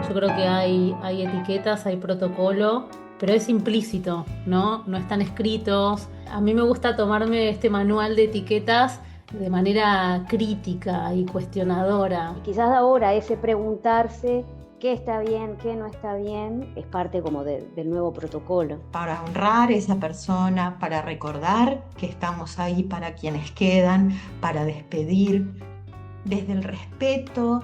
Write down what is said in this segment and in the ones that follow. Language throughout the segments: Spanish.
Yo creo que hay etiquetas, hay protocolo, pero es implícito, ¿no? No están escritos. A mí me gusta tomarme este manual de etiquetas de manera crítica y cuestionadora. Y quizás ahora ese preguntarse qué está bien, qué no está bien, es parte como del nuevo protocolo. Para honrar a esa persona, para recordar que estamos ahí para quienes quedan, para despedir, desde el respeto,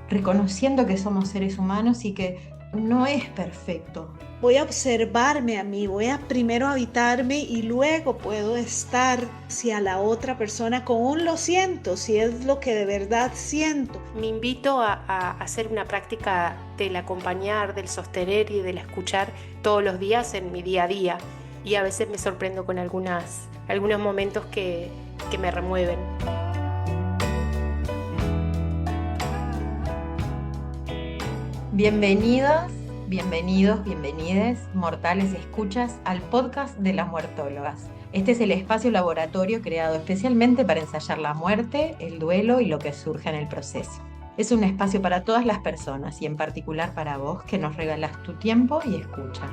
reconociendo que somos seres humanos y que no es perfecto. Voy a observarme a mí, voy a primero habitarme y luego puedo estar hacia la otra persona con un lo siento, si es lo que de verdad siento. Me invito a hacer una práctica del acompañar, del sostener y del escuchar todos los días en mi día a día. Y a veces me sorprendo con algunos momentos que me remueven. Bienvenidos, bienvenides, mortales escuchas, al podcast de las muertólogas. Este es el espacio laboratorio creado especialmente para ensayar la muerte, el duelo y lo que surge en el proceso. Es un espacio para todas las personas y en particular para vos que nos regalas tu tiempo y escucha.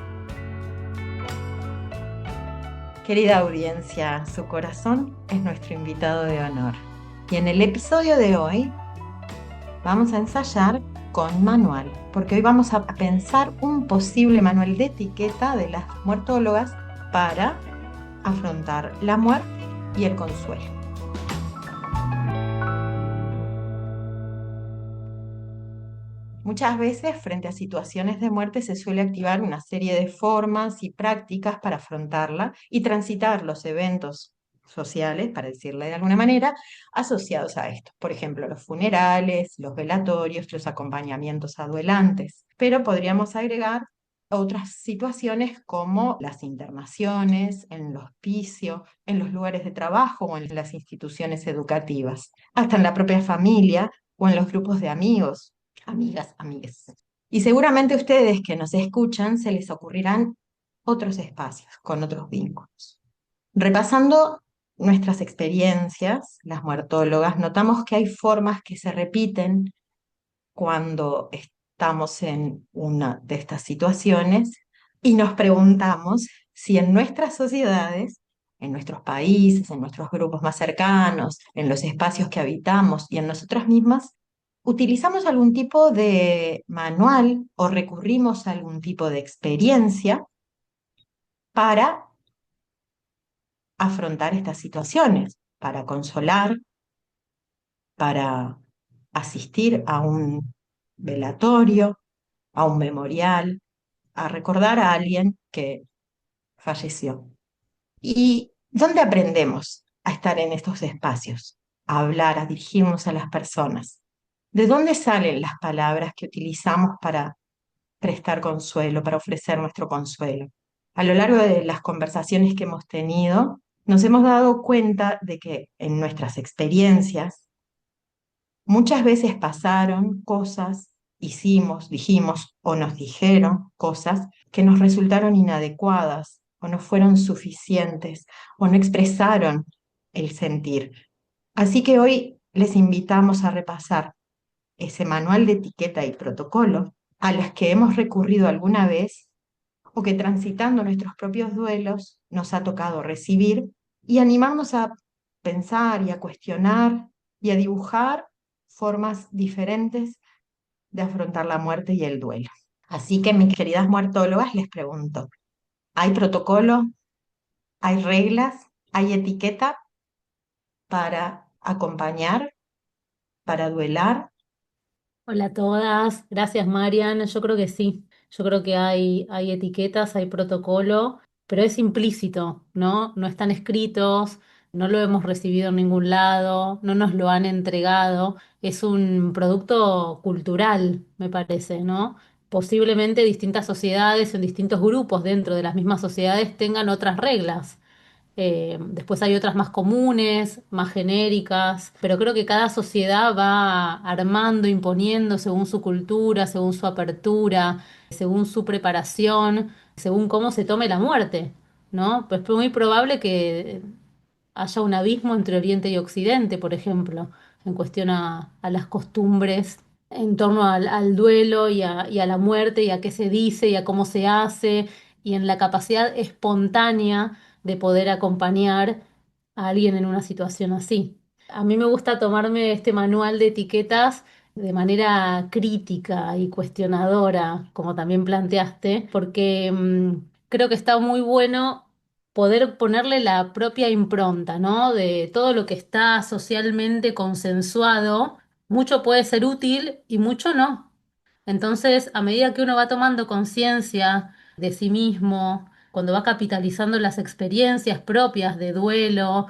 Querida audiencia, su corazón es nuestro invitado de honor. Y en el episodio de hoy vamos a ensayar con manual, porque hoy vamos a pensar un posible manual de etiqueta de las muertólogas para afrontar la muerte y el consuelo. Muchas veces, frente a situaciones de muerte, se suele activar una serie de formas y prácticas para afrontarla y transitar los eventos sociales, para decirle de alguna manera, asociados a esto. Por ejemplo, los funerales, los velatorios, los acompañamientos a duelantes. Pero podríamos agregar otras situaciones como las internaciones, en el hospicio, en los lugares de trabajo o en las instituciones educativas, hasta en la propia familia o en los grupos de amigos, amigas, amigues. Y seguramente a ustedes que nos escuchan se les ocurrirán otros espacios con otros vínculos. Repasando nuestras experiencias, las muertólogas, notamos que hay formas que se repiten cuando estamos en una de estas situaciones y nos preguntamos si en nuestras sociedades, en nuestros países, en nuestros grupos más cercanos, en los espacios que habitamos y en nosotras mismas, utilizamos algún tipo de manual o recurrimos a algún tipo de experiencia para afrontar estas situaciones, para consolar, para asistir a un velatorio, a un memorial, a recordar a alguien que falleció. ¿Y dónde aprendemos a estar en estos espacios? A hablar, a dirigirnos a las personas. ¿De dónde salen las palabras que utilizamos para prestar consuelo, para ofrecer nuestro consuelo? A lo largo de las conversaciones que hemos tenido, nos hemos dado cuenta de que en nuestras experiencias muchas veces pasaron cosas, hicimos, dijimos o nos dijeron cosas que nos resultaron inadecuadas o no fueron suficientes o no expresaron el sentir. Así que hoy les invitamos a repasar ese manual de etiqueta y protocolo a las que hemos recurrido alguna vez o que transitando nuestros propios duelos nos ha tocado recibir y animarnos a pensar y a cuestionar y a dibujar formas diferentes de afrontar la muerte y el duelo. Así que, mis queridas muertólogas, les pregunto, ¿hay protocolo? ¿Hay reglas? ¿Hay etiqueta para acompañar, para duelar? Hola a todas, gracias Marian. Yo creo que sí, yo creo que hay etiquetas, hay protocolo, pero es implícito, ¿no? No están escritos, no lo hemos recibido en ningún lado, no nos lo han entregado. Es un producto cultural, me parece, ¿no? Posiblemente distintas sociedades en distintos grupos dentro de las mismas sociedades tengan otras reglas. Después hay otras más comunes, más genéricas, pero creo que cada sociedad va armando, imponiendo según su cultura, según su apertura, según su preparación, según cómo se tome la muerte, ¿no? Pues es muy probable que haya un abismo entre Oriente y Occidente, por ejemplo, en cuestión a las costumbres en torno al duelo y a la muerte y a qué se dice y a cómo se hace y en la capacidad espontánea de poder acompañar a alguien en una situación así. A mí me gusta tomarme este manual de etiquetas de manera crítica y cuestionadora, como también planteaste, porque creo que está muy bueno poder ponerle la propia impronta, ¿no? De todo lo que está socialmente consensuado, mucho puede ser útil y mucho no. Entonces, a medida que uno va tomando conciencia de sí mismo, cuando va capitalizando las experiencias propias de duelo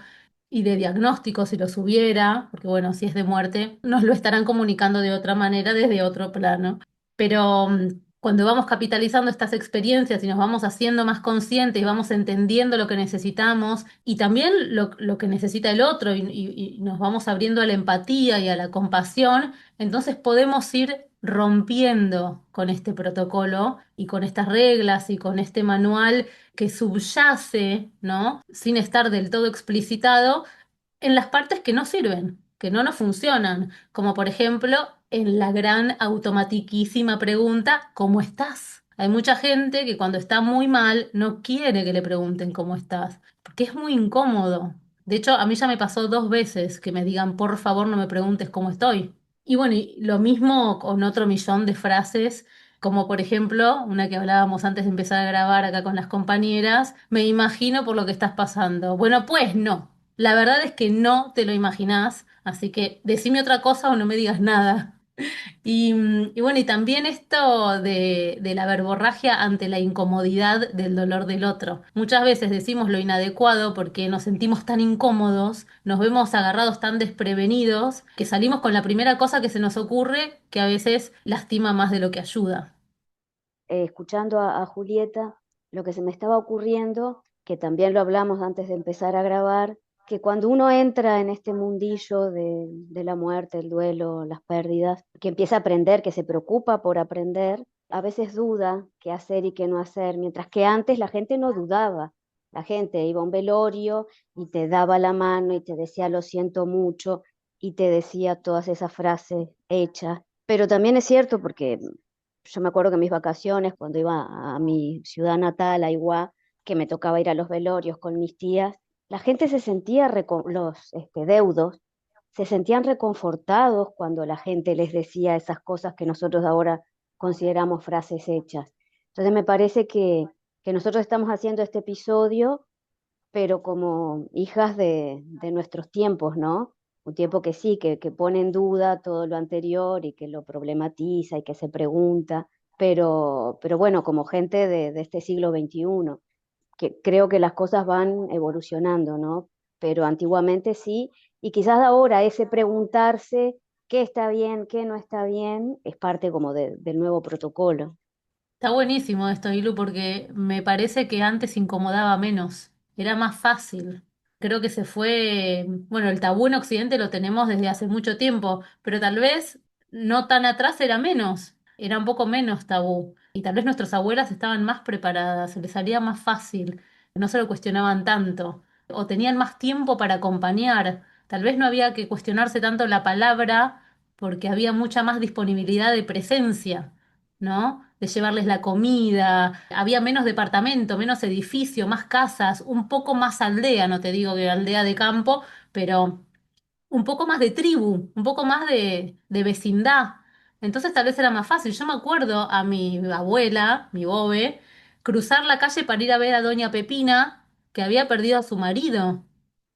y de diagnóstico, si los hubiera, porque bueno, si es de muerte, nos lo estarán comunicando de otra manera, desde otro plano. Pero cuando vamos capitalizando estas experiencias y nos vamos haciendo más conscientes y vamos entendiendo lo que necesitamos y también lo que necesita el otro y nos vamos abriendo a la empatía y a la compasión, entonces podemos ir rompiendo con este protocolo y con estas reglas y con este manual que subyace, ¿no? Sin estar del todo explicitado en las partes que no sirven, que no nos funcionan, como por ejemplo en la gran automatiquísima pregunta, ¿cómo estás? Hay mucha gente que cuando está muy mal no quiere que le pregunten cómo estás, porque es muy incómodo. De hecho, a mí ya me pasó 2 veces que me digan, por favor, no me preguntes cómo estoy. Y bueno, y lo mismo con otro millón de frases, como por ejemplo, una que hablábamos antes de empezar a grabar acá con las compañeras, me imagino por lo que estás pasando. Bueno, pues no. La verdad es que no te lo imaginás, así que decime otra cosa o no me digas nada. Y bueno, y también esto de la verborragia ante la incomodidad del dolor del otro. Muchas veces decimos lo inadecuado porque nos sentimos tan incómodos, nos vemos agarrados tan desprevenidos, que salimos con la primera cosa que se nos ocurre, que a veces lastima más de lo que ayuda. Escuchando a Julieta, lo que se me estaba ocurriendo, que también lo hablamos antes de empezar a grabar, que cuando uno entra en este mundillo de la muerte, el duelo, las pérdidas, que empieza a aprender, que se preocupa por aprender, a veces duda qué hacer y qué no hacer, mientras que antes la gente no dudaba. La gente iba a un velorio y te daba la mano y te decía lo siento mucho y te decía todas esas frases hechas. Pero también es cierto porque yo me acuerdo que en mis vacaciones, cuando iba a mi ciudad natal, a Iguá, que me tocaba ir a los velorios con mis tías, la gente se sentía, los deudos, se sentían reconfortados cuando la gente les decía esas cosas que nosotros ahora consideramos frases hechas. Entonces me parece que nosotros estamos haciendo este episodio, pero como hijas de nuestros tiempos, ¿no? Un tiempo que sí, que pone en duda todo lo anterior y que lo problematiza y que se pregunta, pero bueno, como gente de este siglo XXI, que creo que las cosas van evolucionando, ¿no? Pero antiguamente sí, y quizás ahora ese preguntarse qué está bien, qué no está bien, es parte como del nuevo protocolo. Está buenísimo esto, Ilu, porque me parece que antes incomodaba menos, era más fácil. Creo que se fue, bueno, el tabú en Occidente lo tenemos desde hace mucho tiempo, pero tal vez no tan atrás era menos, era un poco menos tabú. Y tal vez nuestras abuelas estaban más preparadas, se les salía más fácil, no se lo cuestionaban tanto, o tenían más tiempo para acompañar. Tal vez no había que cuestionarse tanto la palabra porque había mucha más disponibilidad de presencia, ¿no? De llevarles la comida, había menos departamento, menos edificio, más casas, un poco más aldea, no te digo que aldea de campo, pero un poco más de tribu, un poco más de vecindad. Entonces tal vez era más fácil. Yo me acuerdo a mi abuela, mi bobe, cruzar la calle para ir a ver a Doña Pepina, que había perdido a su marido.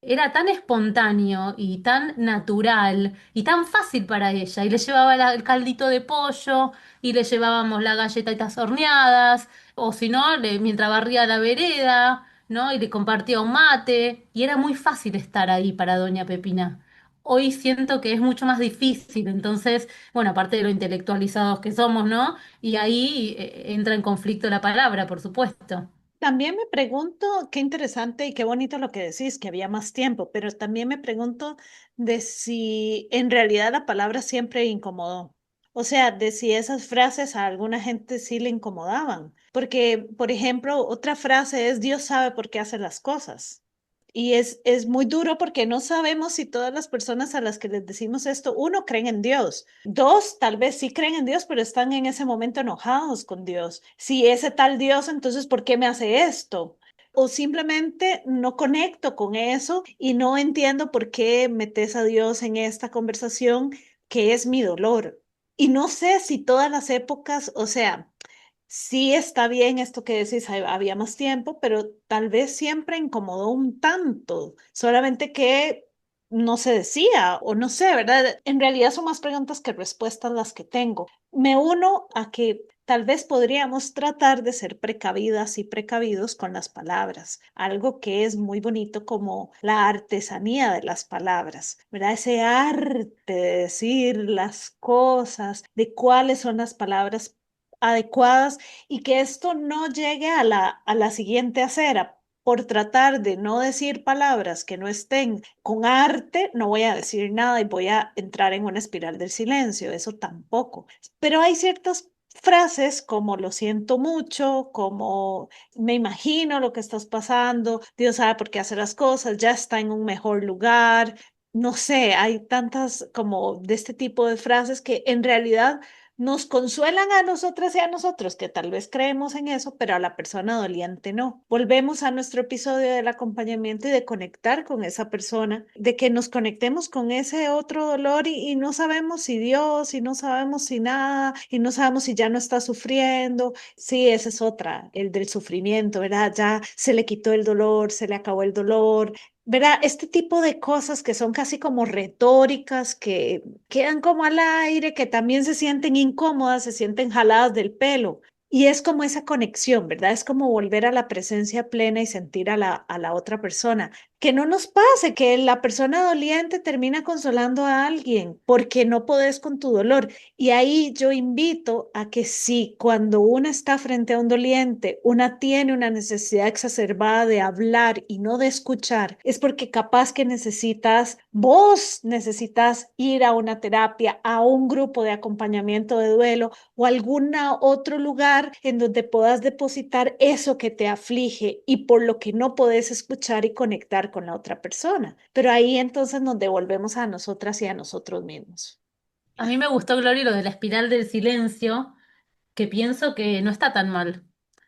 Era tan espontáneo y tan natural y tan fácil para ella. Y le llevaba el caldito de pollo y le llevábamos las galletitas horneadas, o si no, mientras barría la vereda, ¿no? Y le compartía un mate. Y era muy fácil estar ahí para Doña Pepina. Hoy siento que es mucho más difícil, entonces, bueno, aparte de lo intelectualizados que somos, ¿no? Y ahí entra en conflicto la palabra, por supuesto. También me pregunto, qué interesante y qué bonito lo que decís, que había más tiempo, pero también me pregunto de si en realidad la palabra siempre incomodó. O sea, de si esas frases a alguna gente sí le incomodaban. Porque, por ejemplo, otra frase es Dios sabe por qué hace las cosas. Y es muy duro porque no sabemos si todas las personas a las que les decimos esto, uno, creen en Dios. Dos, tal vez sí creen en Dios, pero están en ese momento enojados con Dios. Si ese tal Dios, entonces, ¿por qué me hace esto? O simplemente no conecto con eso y no entiendo por qué metes a Dios en esta conversación que es mi dolor. Y no sé si todas las épocas, o sea, sí está bien esto que decís, había más tiempo, pero tal vez siempre incomodó un tanto, solamente que no se decía o no sé, ¿verdad? En realidad son más preguntas que respuestas las que tengo. Me uno a que tal vez podríamos tratar de ser precavidas y precavidos con las palabras, algo que es muy bonito como la artesanía de las palabras, ¿verdad? Ese arte de decir las cosas, de cuáles son las palabras adecuadas y que esto no llegue a la siguiente acera. Por tratar de no decir palabras que no estén con arte, no voy a decir nada y voy a entrar en una espiral del silencio, eso tampoco. Pero hay ciertas frases como lo siento mucho, como me imagino lo que estás pasando, Dios sabe por qué hace las cosas, ya está en un mejor lugar. No sé, hay tantas como de este tipo de frases que en realidad nos consuelan a nosotras y a nosotros, que tal vez creemos en eso, pero a la persona doliente no. Volvemos a nuestro episodio del acompañamiento y de conectar con esa persona, de que nos conectemos con ese otro dolor y no sabemos si Dios, y no sabemos si nada, y no sabemos si ya no está sufriendo. Sí, esa es otra, el del sufrimiento, ¿verdad? Ya se le quitó el dolor, se le acabó el dolor. ¿Verdad? Este tipo de cosas que son casi como retóricas, que quedan como al aire, que también se sienten incómodas, se sienten jaladas del pelo. Y es como esa conexión, ¿verdad? Es como volver a la presencia plena y sentir a la otra persona. Que no nos pase que la persona doliente termina consolando a alguien porque no podés con tu dolor. Y ahí yo invito a que sí, cuando una está frente a un doliente, una tiene una necesidad exacerbada de hablar y no de escuchar, es porque capaz que vos necesitas ir a una terapia, a un grupo de acompañamiento de duelo o algún otro lugar en donde puedas depositar eso que te aflige y por lo que no podés escuchar y conectar con la otra persona. Pero ahí entonces nos devolvemos a nosotras y a nosotros mismos. A mí me gustó, Glory, lo de la espiral del silencio, que pienso que no está tan mal,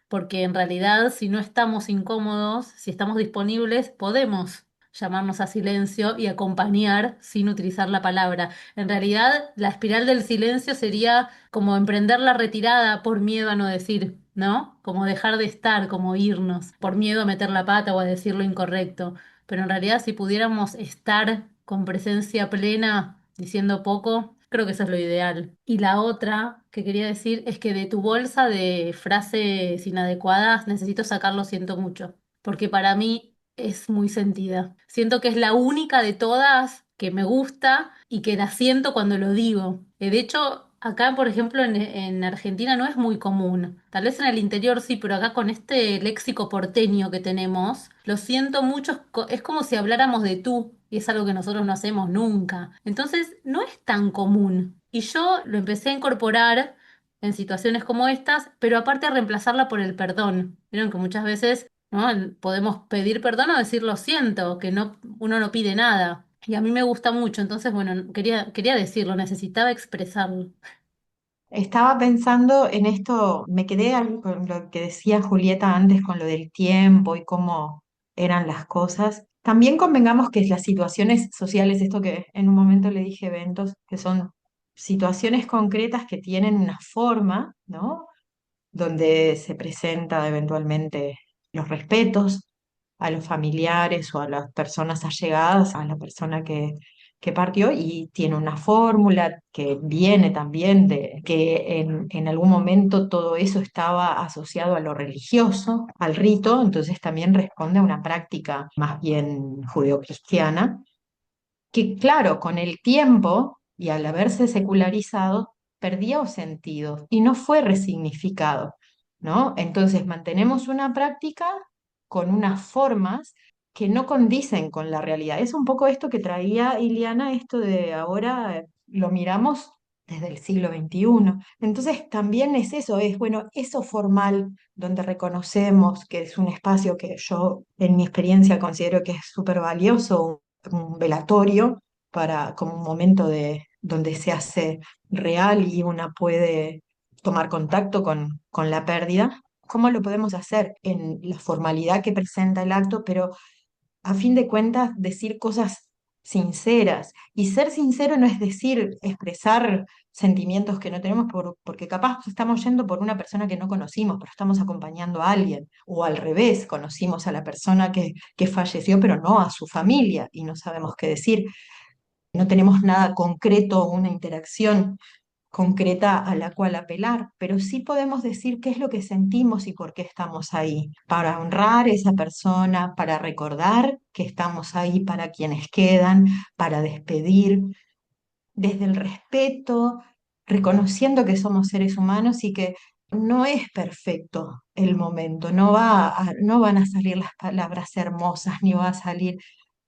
porque en realidad si no estamos incómodos, si estamos disponibles, podemos llamarnos a silencio y acompañar sin utilizar la palabra. En realidad, la espiral del silencio sería como emprender la retirada por miedo a no decir, ¿no? Como dejar de estar, como irnos, por miedo a meter la pata o a decir lo incorrecto. Pero en realidad, si pudiéramos estar con presencia plena, diciendo poco, creo que eso es lo ideal. Y la otra que quería decir es que de tu bolsa de frases inadecuadas necesito sacar lo siento mucho, porque para mí es muy sentida. Siento que es la única de todas que me gusta y que la siento cuando lo digo. De hecho, acá, por ejemplo, en Argentina no es muy común. Tal vez en el interior sí, pero acá con este léxico porteño que tenemos, lo siento mucho, es como si habláramos de tú, y es algo que nosotros no hacemos nunca. Entonces, no es tan común. Y yo lo empecé a incorporar en situaciones como estas, pero aparte a reemplazarla por el perdón. Vieron que muchas veces, ¿no? Podemos pedir perdón o decir lo siento, que no, uno no pide nada. Y a mí me gusta mucho, entonces, bueno, quería decirlo, necesitaba expresarlo. Estaba pensando en esto, me quedé con lo que decía Julieta antes, con lo del tiempo y cómo eran las cosas. También convengamos que las situaciones sociales, esto que en un momento le dije eventos, que son situaciones concretas que tienen una forma, ¿no? Donde se presenta eventualmente los respetos a los familiares o a las personas allegadas a la persona que partió y tiene una fórmula que viene también de que en algún momento todo eso estaba asociado a lo religioso, al rito, entonces también responde a una práctica más bien judeocristiana que claro, con el tiempo y al haberse secularizado, perdió sentido y no fue resignificado, ¿no? Entonces mantenemos una práctica con unas formas que no condicen con la realidad. Es un poco esto que traía Iliana, esto de ahora lo miramos desde el siglo XXI. Entonces también es eso, es bueno, eso formal donde reconocemos que es un espacio que yo en mi experiencia considero que es súper valioso, un velatorio para como un momento de donde se hace real y una puede tomar contacto con la pérdida. ¿Cómo lo podemos hacer en la formalidad que presenta el acto, pero a fin de cuentas decir cosas sinceras? Y ser sincero no es decir, expresar sentimientos que no tenemos, porque capaz estamos yendo por una persona que no conocimos, pero estamos acompañando a alguien, o al revés, conocimos a la persona que falleció, pero no a su familia, y no sabemos qué decir. No tenemos nada concreto, una interacción concreta a la cual apelar, pero sí podemos decir qué es lo que sentimos y por qué estamos ahí, para honrar a esa persona, para recordar que estamos ahí para quienes quedan, para despedir, desde el respeto, reconociendo que somos seres humanos y que no es perfecto el momento, no van a salir las palabras hermosas, ni va a salir,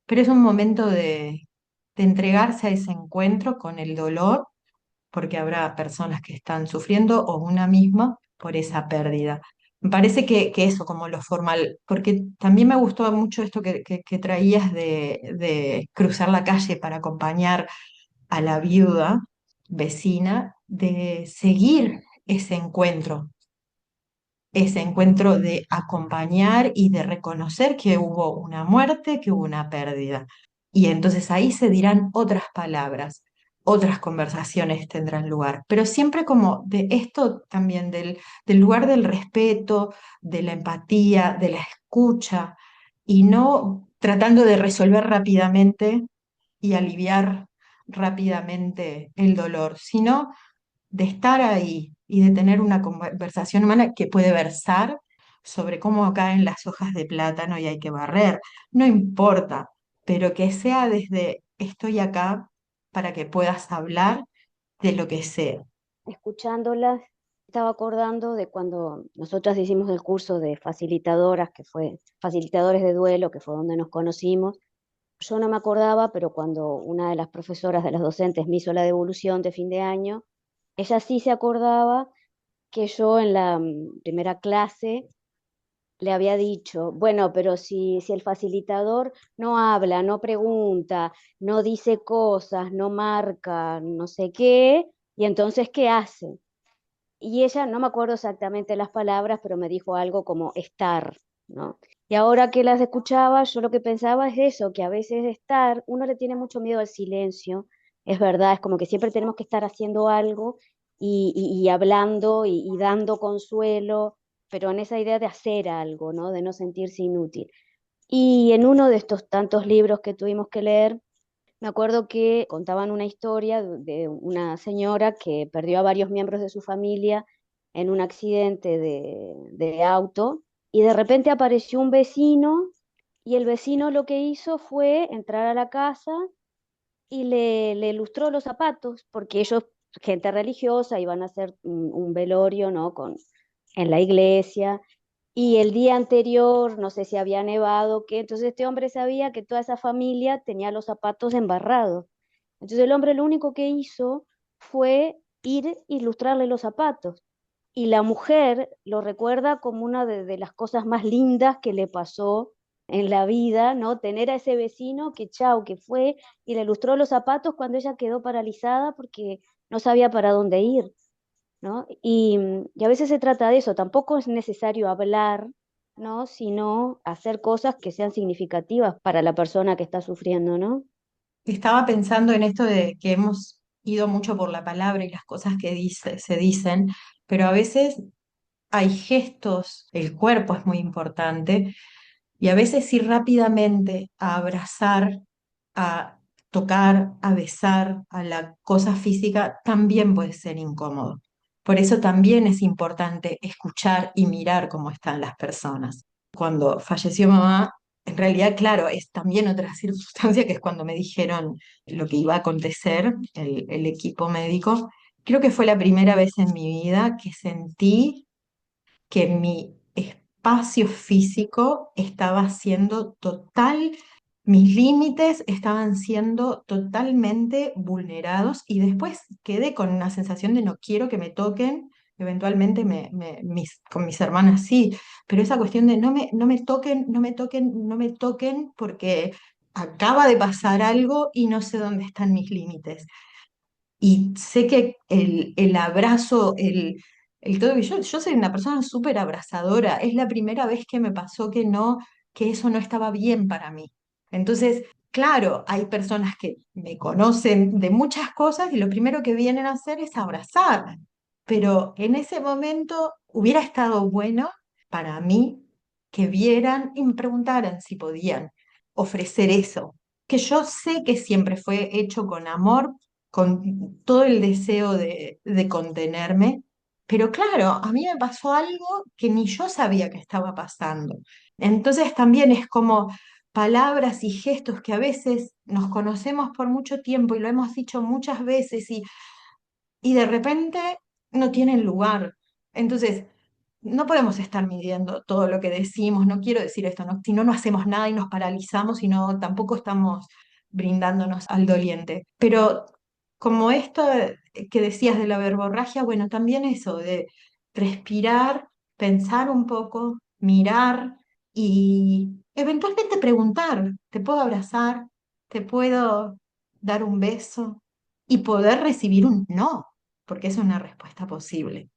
pero es un momento de entregarse a ese encuentro con el dolor porque habrá personas que están sufriendo o una misma por esa pérdida. Me parece que eso, como lo formal, porque también me gustó mucho esto que traías de cruzar la calle para acompañar a la viuda vecina, de seguir ese encuentro de acompañar y de reconocer que hubo una muerte, que hubo una pérdida. Y entonces ahí se dirán otras palabras, otras conversaciones tendrán lugar, pero siempre como de esto también, del lugar del respeto, de la empatía, de la escucha, y no tratando de resolver rápidamente y aliviar rápidamente el dolor, sino de estar ahí y de tener una conversación humana que puede versar sobre cómo caen las hojas de plátano y hay que barrer, no importa, pero que sea desde estoy acá para que puedas hablar de lo que sea. Escuchándolas, estaba acordando de cuando nosotras hicimos el curso de facilitadoras, que fue facilitadores de duelo, que fue donde nos conocimos. Yo no me acordaba, pero cuando una de las profesoras de las docentes me hizo la devolución de fin de año, ella sí se acordaba que yo en la primera clase le había dicho, bueno, pero si el facilitador no habla, no pregunta, no dice cosas, no marca, no sé qué, y entonces, ¿qué hace? Y ella, no me acuerdo exactamente las palabras, pero me dijo algo como estar, ¿no? Y ahora que las escuchaba, yo lo que pensaba es eso, que a veces estar, uno le tiene mucho miedo al silencio, es verdad, es como que siempre tenemos que estar haciendo algo y hablando y dando consuelo, pero en esa idea de hacer algo, ¿no? De no sentirse inútil. Y en uno de estos tantos libros que tuvimos que leer, me acuerdo que contaban una historia de una señora que perdió a varios miembros de su familia en un accidente de auto y de repente apareció un vecino y el vecino lo que hizo fue entrar a la casa y le lustró los zapatos porque ellos, gente religiosa, iban a hacer un velorio, ¿no? En la iglesia y el día anterior, no sé si había nevado, que entonces este hombre sabía que toda esa familia tenía los zapatos embarrados. Entonces el hombre lo único que hizo fue ir y lustrarle los zapatos. Y la mujer lo recuerda como una de las cosas más lindas que le pasó en la vida, ¿no? Tener a ese vecino que chau, que fue y le lustró los zapatos cuando ella quedó paralizada porque no sabía para dónde ir, ¿no? Y a veces se trata de eso, tampoco es necesario hablar, ¿no? Sino hacer cosas que sean significativas para la persona que está sufriendo, ¿no? Estaba pensando en esto de que hemos ido mucho por la palabra y las cosas que se dicen, pero a veces hay gestos, el cuerpo es muy importante. Y a veces ir rápidamente a abrazar, a tocar, a besar, a la cosa física, también puede ser incómodo. Por eso también es importante escuchar y mirar cómo están las personas. Cuando falleció mamá, en realidad, claro, es también otra circunstancia que es cuando me dijeron lo que iba a acontecer, el equipo médico. Creo que fue la primera vez en mi vida que sentí que mi espacio físico estaba siendo totalmente mis límites estaban siendo totalmente vulnerados y después quedé con una sensación de no quiero que me toquen. Eventualmente con mis hermanas sí, pero esa cuestión de no me toquen, no me toquen, no me toquen porque acaba de pasar algo y no sé dónde están mis límites. Y sé que el abrazo, el todo, yo soy una persona súper abrazadora, es la primera vez que me pasó que no, que eso no estaba bien para mí. Entonces, claro, hay personas que me conocen de muchas cosas y lo primero que vienen a hacer es abrazar, pero en ese momento hubiera estado bueno para mí que vieran y me preguntaran si podían ofrecer eso, que yo sé que siempre fue hecho con amor, con todo el deseo de contenerme, pero claro, a mí me pasó algo que ni yo sabía que estaba pasando. Entonces también es como palabras y gestos que a veces nos conocemos por mucho tiempo y lo hemos dicho muchas veces y de repente no tienen lugar. Entonces, no podemos estar midiendo todo lo que decimos, no quiero decir esto, ¿no? Si no, no hacemos nada y nos paralizamos y no, tampoco estamos brindándonos al doliente. Pero como esto que decías de la verborragia, bueno, también eso de respirar, pensar un poco, mirar y eventualmente preguntar, ¿te puedo abrazar? ¿Te puedo dar un beso? Y poder recibir un no, porque es una respuesta posible.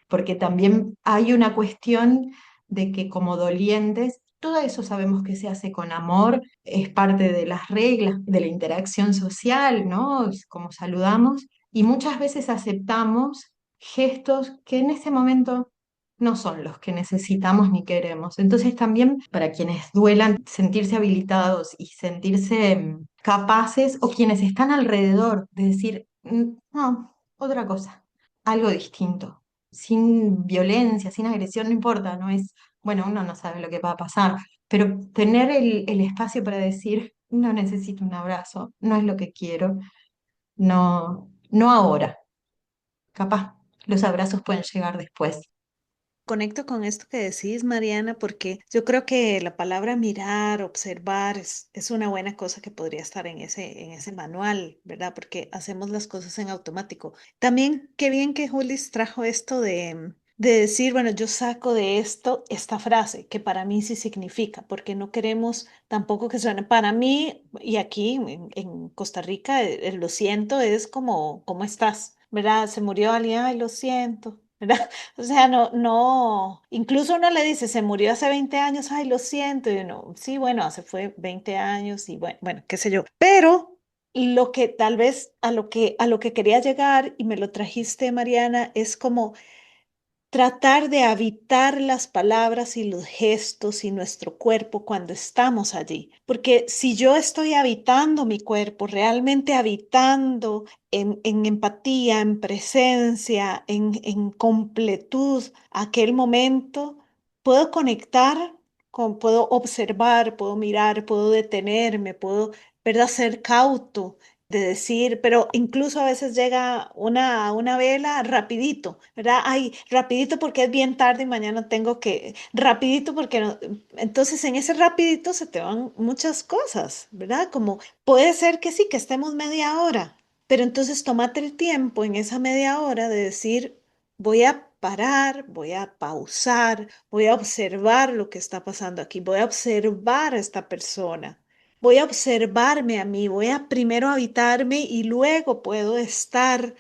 Porque también hay una cuestión de que como dolientes, todo eso sabemos que se hace con amor, es parte de las reglas, de la interacción social, ¿no? Es como saludamos, y muchas veces aceptamos gestos que en ese momento no son los que necesitamos ni queremos. Entonces también para quienes duelan, sentirse habilitados y sentirse capaces, o quienes están alrededor de decir, no, otra cosa, algo distinto, sin violencia, sin agresión, no importa, no es, bueno, uno no sabe lo que va a pasar, pero tener el espacio para decir, no necesito un abrazo, no es lo que quiero, no, no ahora, capaz los abrazos pueden llegar después. Conecto con esto que decís, Mariana, porque yo creo que la palabra mirar, observar, es una buena cosa que podría estar en ese manual, ¿verdad? Porque hacemos las cosas en automático. También, qué bien que Julis trajo esto de decir, bueno, yo saco de esto esta frase, que para mí sí significa, porque no queremos tampoco que suene, para mí, y aquí en Costa Rica, lo siento es como, ¿cómo estás? ¿Verdad? Se murió alguien, ay, lo siento. ¿Verdad? O sea, no, incluso uno le dice, se murió hace 20 años, ay, lo siento, y uno, sí, bueno, hace fue 20 años y bueno, qué sé yo. Pero lo que tal vez a lo que quería llegar y me lo trajiste, Mariana, es como tratar de habitar las palabras y los gestos y nuestro cuerpo cuando estamos allí. Porque si yo estoy habitando mi cuerpo, realmente habitando en empatía, en presencia, en completud aquel momento, puedo conectar puedo observar, puedo mirar, puedo detenerme, puedo, ¿verdad? Ser cauto de decir, pero incluso a veces llega una vela rapidito, ¿verdad? Ay, rapidito porque es bien tarde y mañana tengo que, rapidito porque no, entonces en ese rapidito se te van muchas cosas, ¿verdad? Como puede ser que sí, que estemos media hora, pero entonces tómate el tiempo en esa media hora de decir, voy a parar, voy a pausar, voy a observar lo que está pasando aquí, voy a observar a esta persona. Voy a observarme a mí, voy a primero habitarme y luego puedo estar,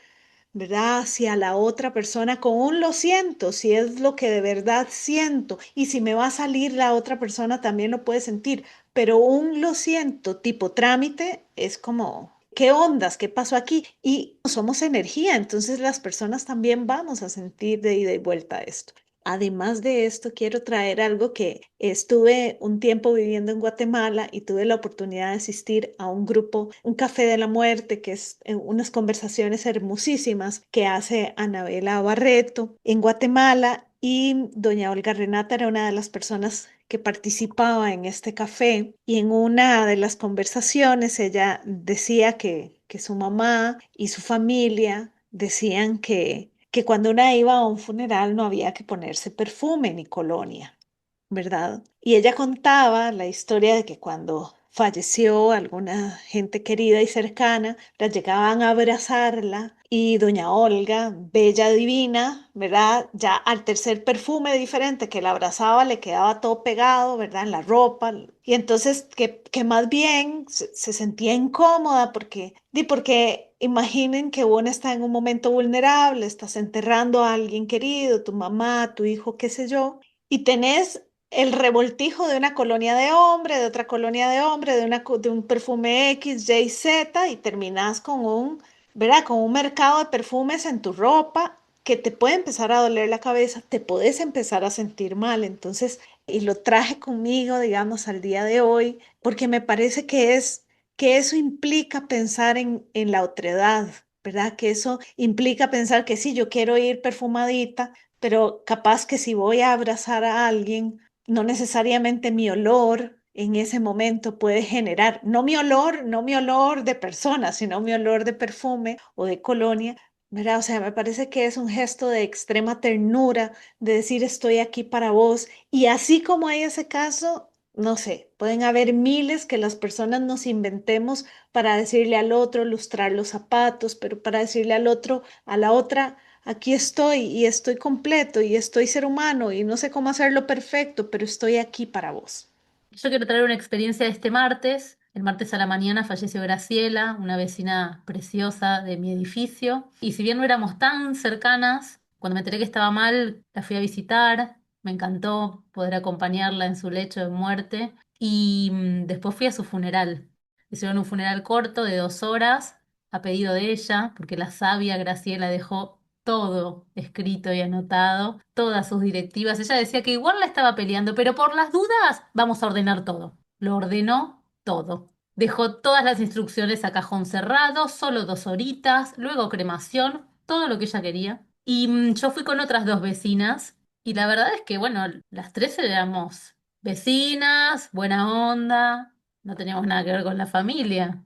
¿verdad? Hacia la otra persona con un lo siento, si es lo que de verdad siento. Y si me va a salir la otra persona también lo puede sentir. Pero un lo siento tipo trámite es como, ¿qué ondas? ¿Qué pasó aquí? Y somos energía, entonces las personas también vamos a sentir de ida y vuelta esto. Además de esto, quiero traer algo que estuve un tiempo viviendo en Guatemala y tuve la oportunidad de asistir a un grupo, un café de la muerte, que es unas conversaciones hermosísimas que hace Anabela Barreto en Guatemala y doña Olga Renata era una de las personas que participaba en este café y en una de las conversaciones ella decía que su mamá y su familia decían que cuando una iba a un funeral no había que ponerse perfume ni colonia, ¿verdad? Y ella contaba la historia de que cuando falleció, alguna gente querida y cercana, las llegaban a abrazarla y doña Olga, bella divina, ¿verdad? Ya al tercer perfume diferente que la abrazaba le quedaba todo pegado, ¿verdad? En la ropa. Y entonces que más bien se sentía incómoda porque imaginen que uno está en un momento vulnerable, estás enterrando a alguien querido, tu mamá, tu hijo, qué sé yo, y tenés el revoltijo de una colonia de hombre, de otra colonia de hombre, de un perfume X, Y, Z, y terminás con ¿verdad? Con un mercado de perfumes en tu ropa que te puede empezar a doler la cabeza, te puedes empezar a sentir mal. Entonces, y lo traje conmigo, digamos, al día de hoy, porque me parece que eso implica pensar en la otredad, ¿verdad? Que eso implica pensar que sí, yo quiero ir perfumadita, pero capaz que si voy a abrazar a alguien, no necesariamente mi olor en ese momento puede generar, no mi olor de persona, sino mi olor de perfume o de colonia, ¿verdad? O sea, me parece que es un gesto de extrema ternura, de decir estoy aquí para vos. Y así como hay ese caso, no sé, pueden haber miles que las personas nos inventemos para decirle al otro, lustrar los zapatos, pero para decirle al otro, a la otra, aquí estoy y estoy completo y estoy ser humano y no sé cómo hacerlo perfecto, pero estoy aquí para vos. Yo quiero traer una experiencia de este martes. El martes a la mañana falleció Graciela, una vecina preciosa de mi edificio. Y si bien no éramos tan cercanas, cuando me enteré que estaba mal, la fui a visitar. Me encantó poder acompañarla en su lecho de muerte. Y después fui a su funeral. Hicieron un funeral corto de 2 horas a pedido de ella, porque la sabia Graciela dejó todo escrito y anotado, todas sus directivas. Ella decía que igual la estaba peleando, pero por las dudas vamos a ordenar todo. Lo ordenó todo. Dejó todas las instrucciones a cajón cerrado, solo 2 horitas, luego cremación, todo lo que ella quería. Y yo fui con otras 2 vecinas y la verdad es que, bueno, las tres éramos vecinas, buena onda, no teníamos nada que ver con la familia.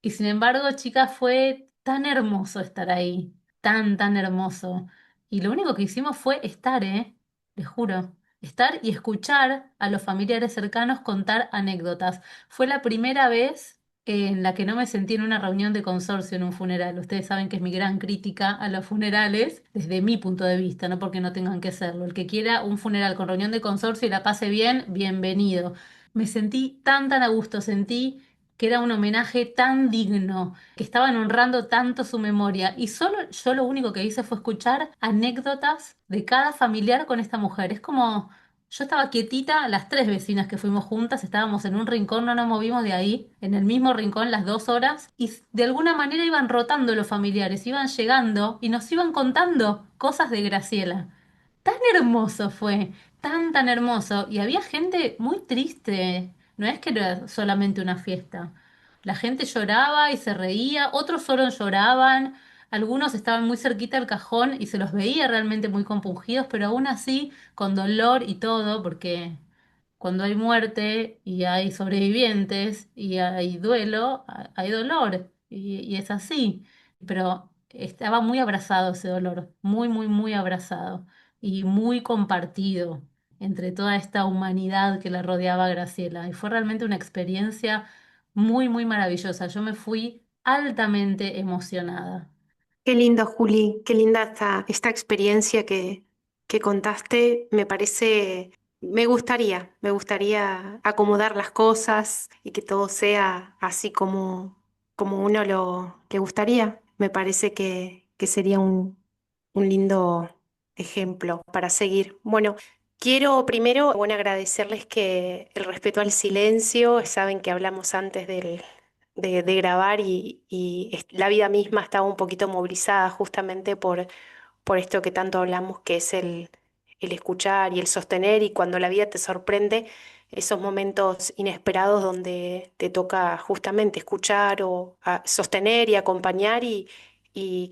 Y sin embargo, chicas, fue tan hermoso estar ahí, tan hermoso. Y lo único que hicimos fue estar, les juro, estar y escuchar a los familiares cercanos contar anécdotas. Fue la primera vez en la que no me sentí en una reunión de consorcio en un funeral. Ustedes saben que es mi gran crítica a los funerales, desde mi punto de vista, no porque no tengan que serlo. El que quiera un funeral con reunión de consorcio y la pase bien, bienvenido. Me sentí tan a gusto, sentí que era un homenaje tan digno, que estaban honrando tanto su memoria. Y solo yo lo único que hice fue escuchar anécdotas de cada familiar con esta mujer. Es como, yo estaba quietita, las 3 vecinas que fuimos juntas, estábamos en un rincón, no nos movimos de ahí, en el mismo rincón las 2 horas, y de alguna manera iban rotando los familiares, iban llegando y nos iban contando cosas de Graciela. Tan hermoso fue, tan hermoso. Y había gente muy triste. No es que era solamente una fiesta. La gente lloraba y se reía, otros solo lloraban, algunos estaban muy cerquita del cajón y se los veía realmente muy compungidos, pero aún así con dolor y todo, porque cuando hay muerte y hay sobrevivientes y hay duelo, hay dolor y es así. Pero estaba muy abrazado ese dolor, muy abrazado y muy compartido entre toda esta humanidad que la rodeaba a Graciela. Y fue realmente una experiencia muy maravillosa. Yo me fui altamente emocionada. Qué lindo, Juli, qué linda esta experiencia que contaste. Me parece, me gustaría acomodar las cosas y que todo sea así como uno le gustaría. Me parece que sería un lindo ejemplo para seguir. Bueno, quiero primero, bueno, agradecerles que el respeto al silencio, saben que hablamos antes de grabar y la vida misma estaba un poquito movilizada justamente por esto que tanto hablamos, que es el escuchar y el sostener, y cuando la vida te sorprende, esos momentos inesperados donde te toca justamente escuchar o sostener y acompañar y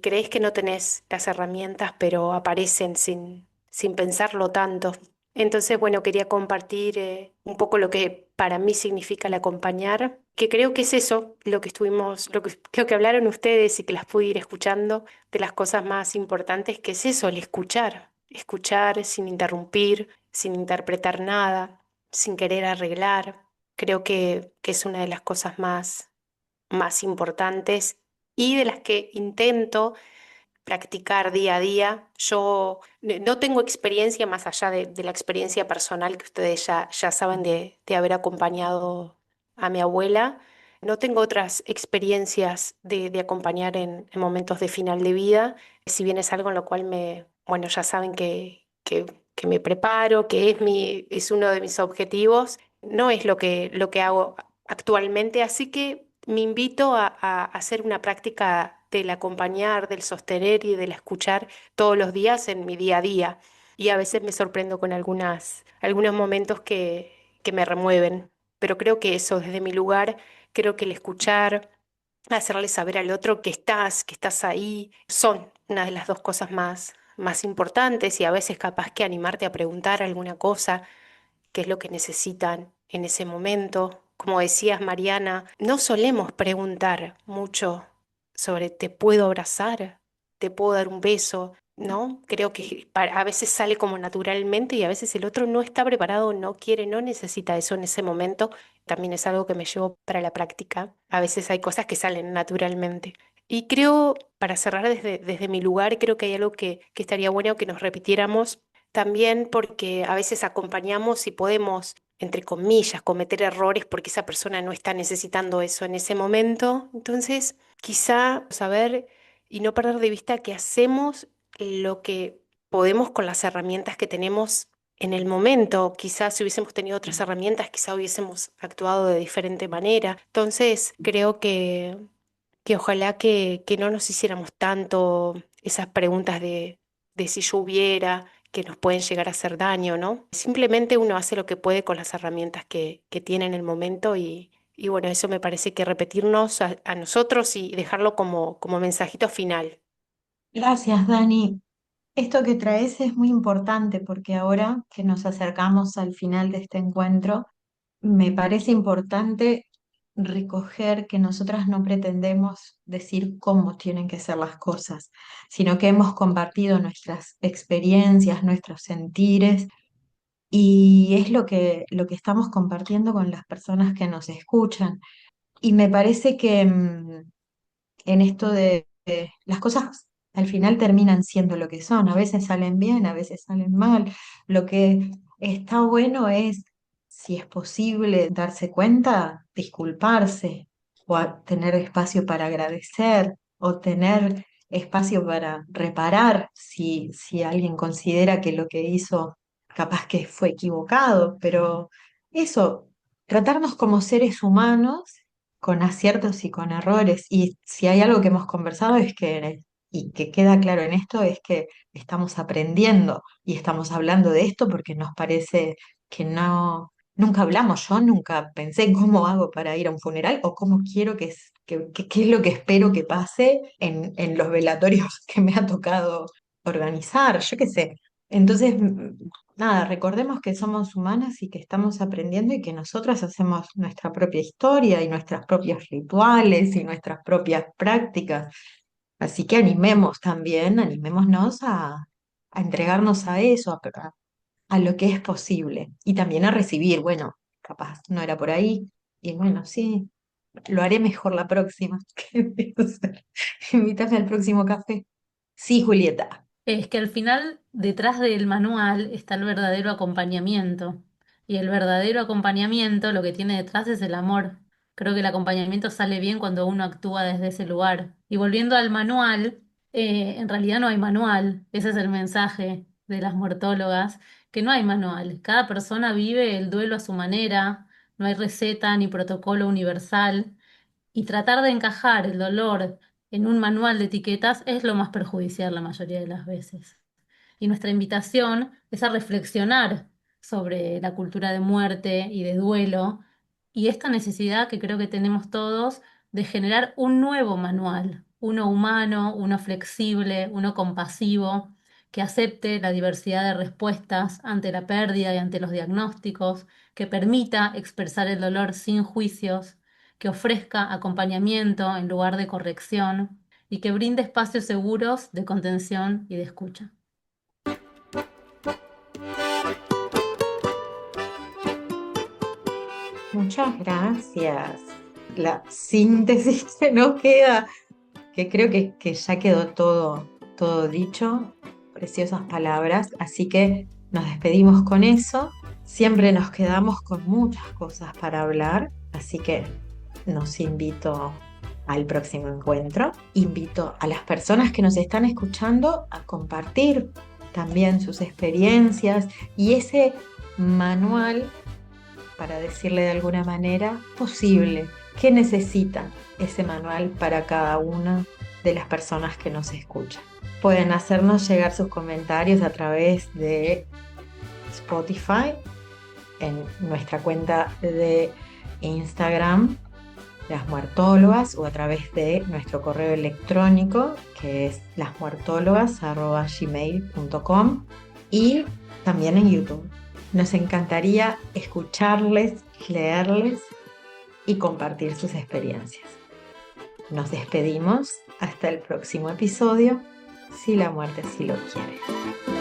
crees que no tenés las herramientas, pero aparecen sin pensarlo tanto. Entonces, bueno, quería compartir un poco lo que para mí significa el acompañar, que creo que es eso, lo que estuvimos, lo que creo que hablaron ustedes y que las pude ir escuchando, de las cosas más importantes, que es eso, el escuchar, escuchar sin interrumpir, sin interpretar nada, sin querer arreglar, Creo que es una de las cosas más importantes y de las que intento practicar día a día. Yo no tengo experiencia más allá de la experiencia personal que ustedes ya saben de haber acompañado a mi abuela. No tengo otras experiencias de acompañar en momentos de final de vida, si bien es algo en lo cual bueno, ya saben que me preparo, que es uno de mis objetivos. No es lo que hago actualmente, así que me invito a hacer una práctica del acompañar, del sostener y del escuchar todos los días en mi día a día. Y a veces me sorprendo con algunos momentos que me remueven. Pero creo que eso, desde mi lugar, creo que el escuchar, hacerle saber al otro que estás ahí, son una de las dos cosas más importantes y a veces capaz que animarte a preguntar alguna cosa qué es lo que necesitan en ese momento. Como decías, Mariana, no solemos preguntar mucho sobre ¿te puedo abrazar? ¿Te puedo dar un beso? ¿No? Creo que a veces sale como naturalmente y a veces el otro no está preparado, no quiere, no necesita eso en ese momento. También es algo que me llevo para la práctica. A veces hay cosas que salen naturalmente. Y creo, para cerrar desde mi lugar, creo que hay algo que estaría bueno que nos repitiéramos también porque a veces acompañamos y podemos, entre comillas, cometer errores porque esa persona no está necesitando eso en ese momento. Entonces, quizá saber y no perder de vista que hacemos lo que podemos con las herramientas que tenemos en el momento. Quizás si hubiésemos tenido otras herramientas, quizá hubiésemos actuado de diferente manera. Entonces, creo que ojalá que no nos hiciéramos tanto esas preguntas de si yo hubiera, que nos pueden llegar a hacer daño, ¿no? Simplemente uno hace lo que puede con las herramientas que tiene en el momento y bueno, eso me parece que repetirnos a nosotros y dejarlo como mensajito final. Gracias, Dani. Esto que traes es muy importante porque ahora que nos acercamos al final de este encuentro, me parece importante recoger que nosotras no pretendemos decir cómo tienen que ser las cosas, sino que hemos compartido nuestras experiencias, nuestros sentires, y es lo que estamos compartiendo con las personas que nos escuchan. Y me parece que en esto de las cosas al final terminan siendo lo que son, a veces salen bien, a veces salen mal. Lo que está bueno es, si es posible, darse cuenta, disculparse o tener espacio para agradecer o tener espacio para reparar si alguien considera que lo que hizo capaz que fue equivocado, pero eso, tratarnos como seres humanos con aciertos y con errores. Y si hay algo que hemos conversado es que, y que queda claro en esto, es que estamos aprendiendo y estamos hablando de esto porque nos parece que nunca hablamos. Yo nunca pensé cómo hago para ir a un funeral o cómo quiero qué es lo que espero que pase en los velatorios que me ha tocado organizar, yo qué sé. Entonces, nada, recordemos que somos humanas y que estamos aprendiendo y que nosotras hacemos nuestra propia historia y nuestros propios rituales y nuestras propias prácticas. Así que animemos también, animémonos a entregarnos a eso, a lo que es posible y también a recibir, bueno, capaz no era por ahí y bueno, sí, lo haré mejor la próxima. ¿Qué voy a hacer? Invítame al próximo café. Sí, Julieta. Es que al final, detrás del manual está el verdadero acompañamiento. Y el verdadero acompañamiento lo que tiene detrás es el amor. Creo que el acompañamiento sale bien cuando uno actúa desde ese lugar. Y volviendo al manual, en realidad no hay manual. Ese es el mensaje de las muertólogas, que no hay manual. Cada persona vive el duelo a su manera, no hay receta ni protocolo universal. Y tratar de encajar el dolor en un manual de etiquetas es lo más perjudicial la mayoría de las veces. Y nuestra invitación es a reflexionar sobre la cultura de muerte y de duelo y esta necesidad que creo que tenemos todos de generar un nuevo manual, uno humano, uno flexible, uno compasivo, que acepte la diversidad de respuestas ante la pérdida y ante los diagnósticos, que permita expresar el dolor sin juicios, que ofrezca acompañamiento en lugar de corrección y que brinde espacios seguros de contención y de escucha. Muchas gracias. La síntesis que nos queda, que creo que ya quedó todo dicho, preciosas palabras, así que nos despedimos con eso. Siempre nos quedamos con muchas cosas para hablar, así que nos invito al próximo encuentro. Invito a las personas que nos están escuchando a compartir también sus experiencias y ese manual, para decirle de alguna manera, posible. ¿Qué necesitan ese manual para cada una de las personas que nos escuchan? Pueden hacernos llegar sus comentarios a través de Spotify, en nuestra cuenta de Instagram, Las Muertólogas, o a través de nuestro correo electrónico, que es lasmuertólogas@gmail.com, y también en YouTube. Nos encantaría escucharles, leerles y compartir sus experiencias. Nos despedimos hasta el próximo episodio, si la muerte así lo quiere.